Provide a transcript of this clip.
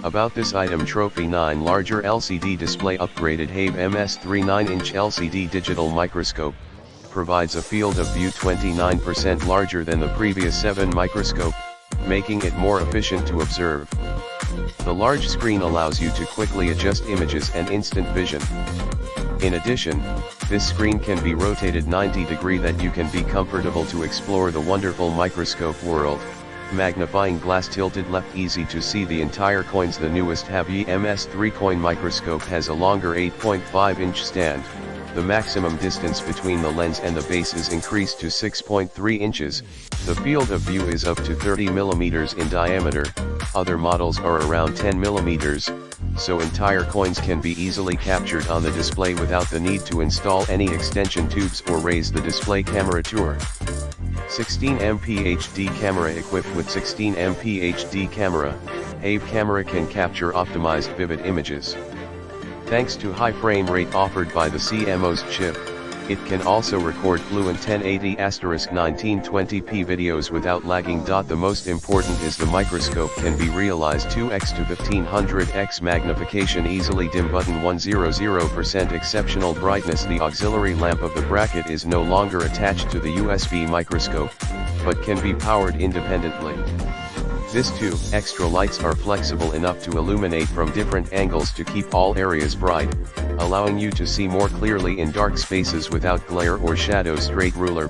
About this item: Trophy 9 larger LCD display, upgraded Hayve MS3 9-inch LCD digital microscope, provides a field of view 29% larger than the previous 7 microscope, making it more efficient to observe. The large screen allows you to quickly adjust images and instant vision. In addition, this screen can be rotated 90 degrees that you can be comfortable to explore the wonderful microscope world. Magnifying glass tilted left, easy to see the entire coins. The newest Hayve MS3 coin microscope has a longer 8.5-inch stand. The maximum distance between the lens and the base is increased to 6.3 inches. The field of view is up to 30 mm in diameter. Other models are around 10 mm, so entire coins can be easily captured on the display without the need to install any extension tubes or raise the display camera tour. 16MP HD camera. Equipped with 16MP HD camera, Hayve camera can capture optimized vivid images. Thanks to high frame rate offered by the CMOS chip, it can also record fluent 1080*1920p videos without lagging. The most important is the microscope can be realized 2x to 1500x magnification, easily dim button 100%, exceptional brightness. The auxiliary lamp of the bracket is no longer attached to the USB microscope, but can be powered independently. These 2 extra lights are flexible enough to illuminate from different angles to keep all areas bright, allowing you to see more clearly in dark spaces without glare or shadow. Straight ruler.